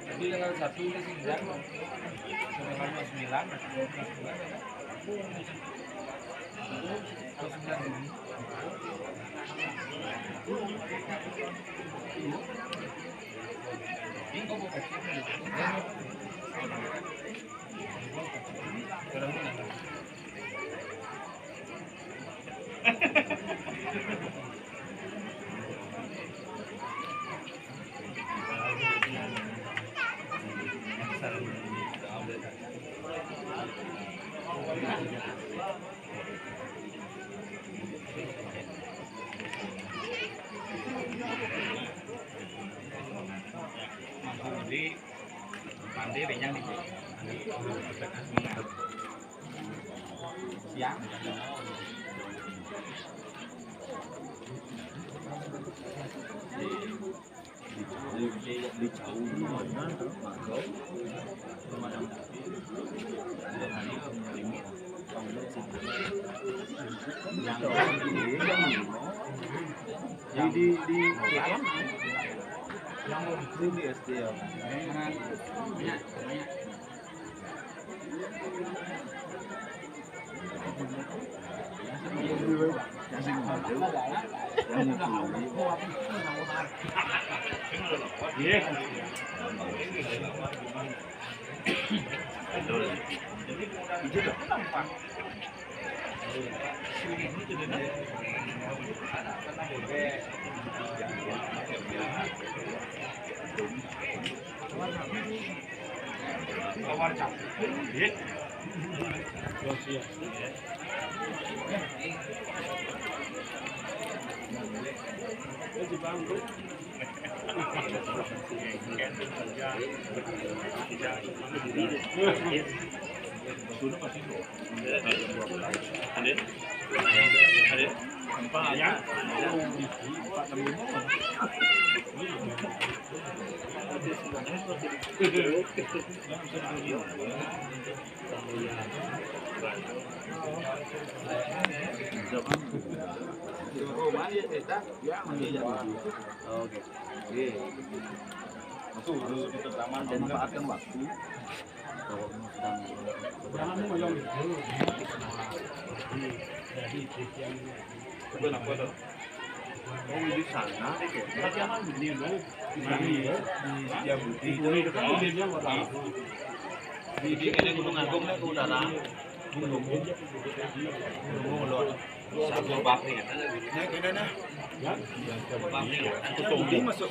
Jadi tanggal 1 ini 9 tanggal 9 Jadi mandi renyang nih siang di jauh di yang itu di SD ya. Banyak. Oke. Masuk dulu itu taman dan manfaatkan waktu. Oh di sana di Gunung Agung ke utara. Gunung Lor. Satu bakri kan. Ini masuk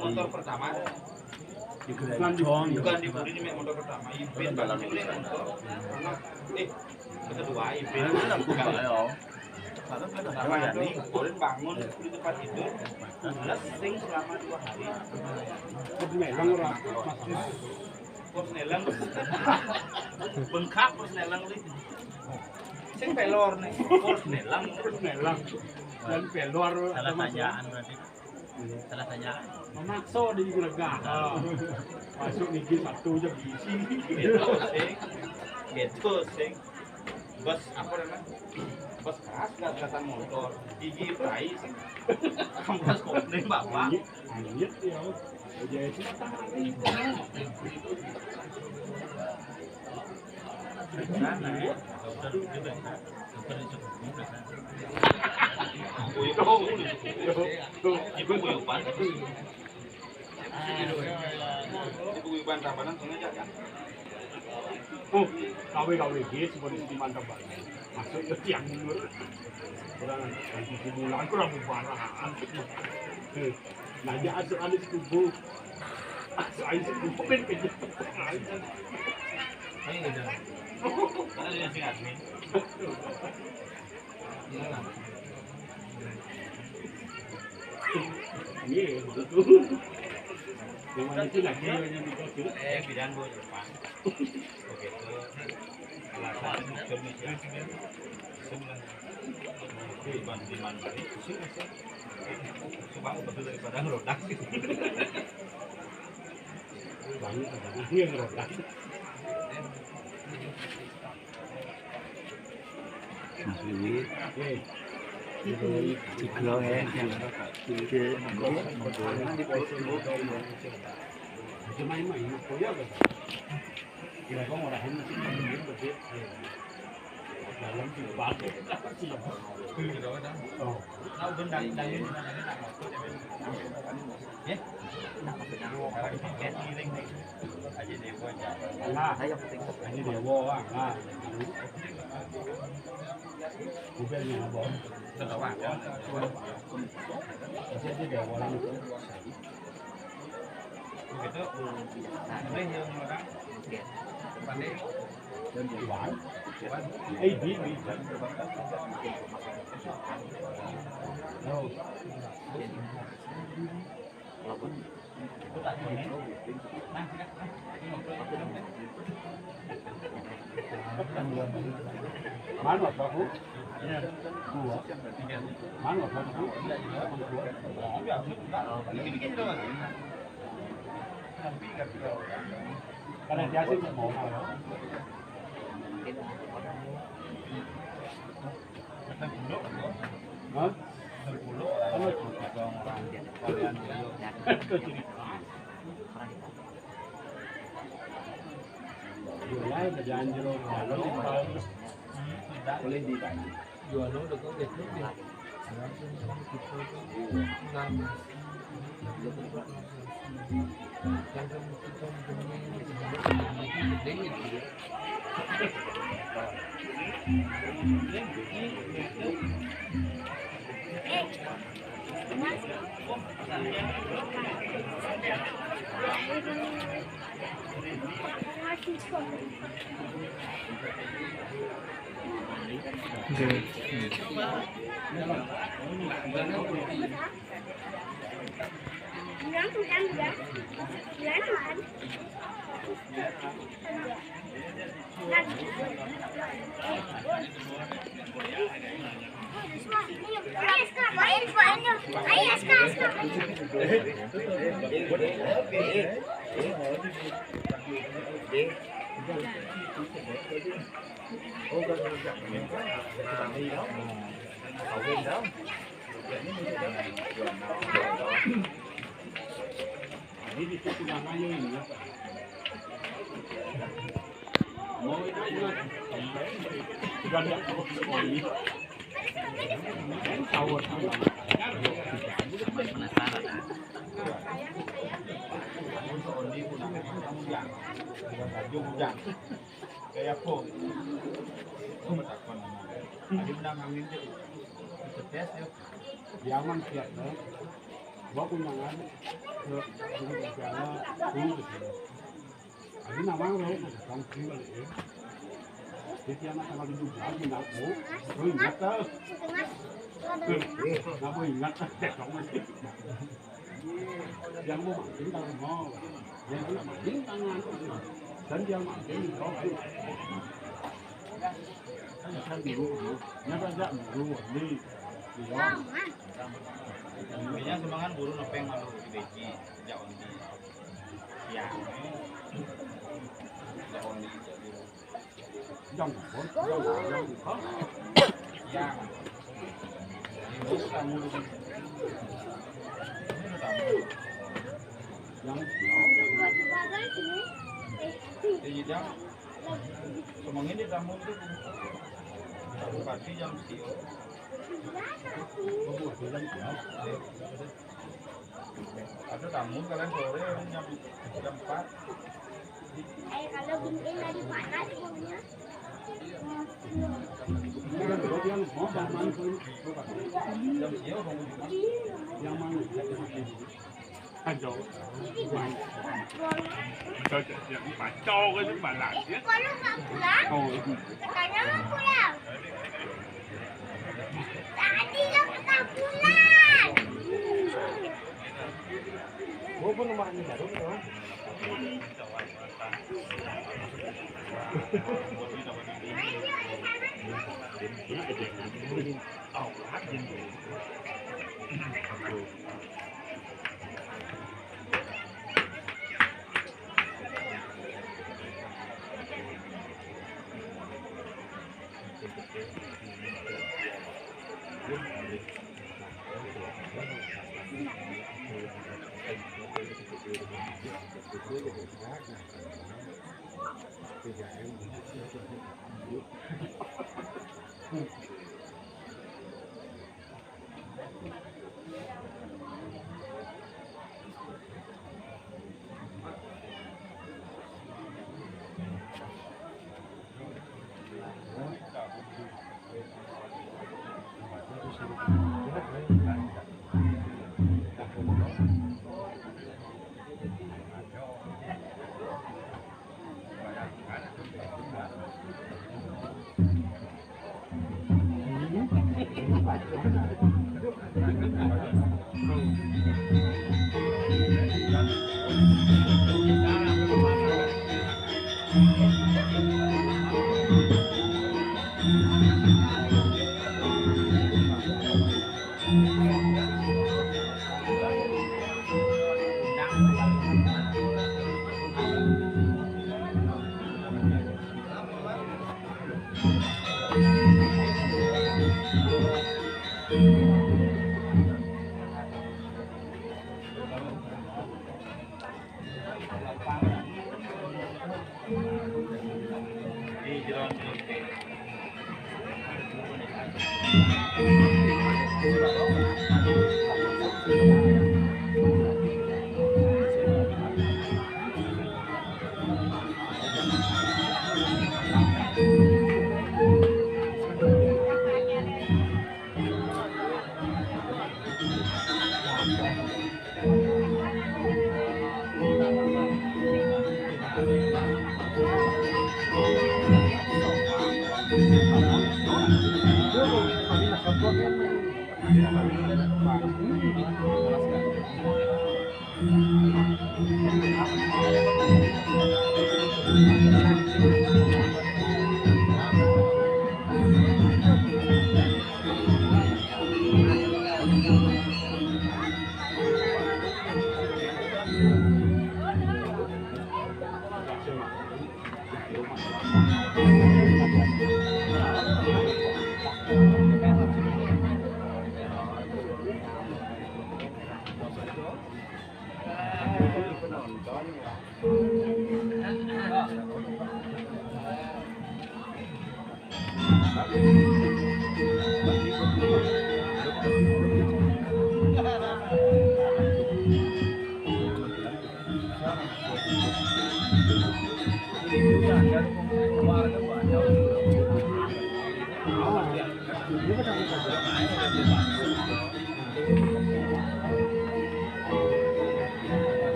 motor pertama. Bukan di Budi ini motor pertama. Ibin dalam ini motor. Kedua Ibin. Pertama itu Boleh bangun di tempat tidur. Sing selama 2 hari. Persnelang bengkak persnelang nih. Sing pelor nih. Persnelang dan pelor. Salah tanyaan berarti. Salah tanyaan. Memaksa di Gulaga. Masuk niki 1 jam diisi. Gitu sing. Bus apa namanya? Bus keras datang motor. Gigi prai sing. Kampus kopling bapak. Lihat ya. Jadi sana ya. Ibu Uyupan. Ibu Uyupan Tabanan sengaja kan? Oh, KW gitu seperti mantap banget. Masuk ke tiang mundur. Kurang nanti sebulan kurang barahan. Nah, dia ada setubuh. Saya setubuh ben kerja. Ayo udah. Karena dia sing admin. Iya, betul. Memang itu lagi yang dikasih. Bidan bu Jepang. Begitu. Alasan Indonesia. Di mana tadi? Coba betul daripada ngerodak. Banyak ada yang ngerodak. Ciklo ya, main-main koyak kan? Kira kau orang ini sih main betul. Dalam dibat apa sih? Oh, Tahu benda dari mana nak masuk? Ya? Kalau dipakai giling nih. Aja dewa aja. lah, ini dewa lah. Bukan yang apa? Sedawat ya. Jadi dewa lah. Begitu. Ini yang orang pandai Dan Iwan, bi. Oh, mana aku? Dua. Mana aku? Karena dia sih mau. Hah? Ano Jualan kerjaan jero boleh di jual lo được có việc lúc đi Ini itu namanya ini apa? Mau itu juga tidak ada sekali. Tahu penasaran. Kayak apa? Tadi menang angin itu. Tes ya. Jangan siap deh. Bawa kunjangan ke negara dulu. Ini nama lo kan kiri ya. Jadi anak tanggal 17 di Napo, lo ingat tak? Napo ingat tak? Kamu masih. Yang mau mancing tangan mau, yang tidak mancing tangan, dan yang mancing kau kan. Kan dulu, nyata aja dulu ni. Biasanya semangat buru nepeng malu di beji sejak ondi. Ya. Sejak ondi. Dòng bốn, Ya. Ini kamu yang Jadi jam semangin di tamu itu pasti jam sio. membuat jalan jauh. Ada tamu kalian sore jam 4. Kalau bintik lagi panas semuanya. Yang mau bangun pun yang mana Aduh, yang bacau kan malah ya. Kalau nggak pulang, Oh, katanya mau pulang. Tadi nggak pernah pulang. Gua pun rumah ini baru ya.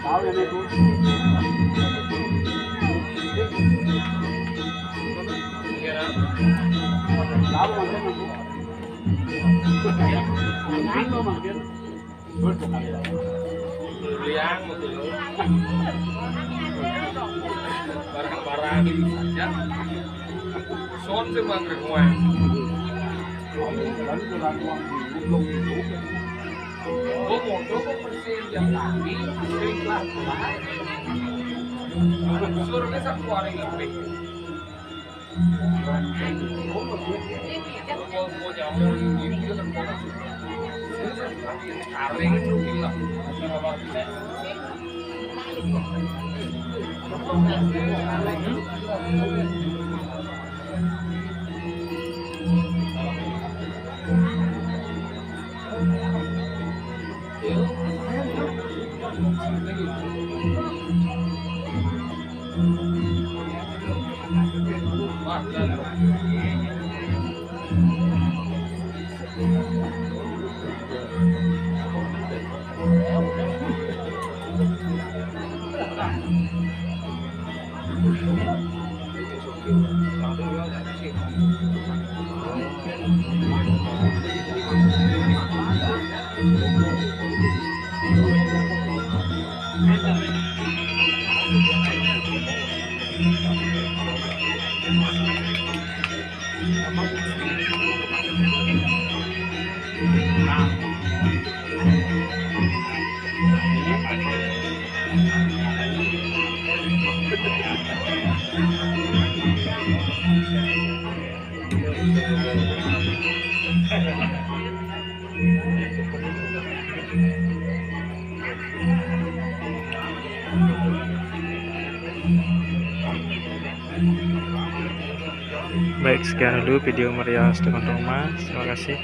Tahu yang itu. Tahu macam itu. Ano makin. Betul kan? Liang betul. Barang-barang ini saja. Son sih bang renguan. Dan kurang uang di belum itu. Gue mau coba persen jam lagi, sering lah. Suruh ke satu hari lebih. Gue jauh ini juga terpotong. Karing itu gila. Baik, sekian dulu video meriah teman-teman. Terima kasih.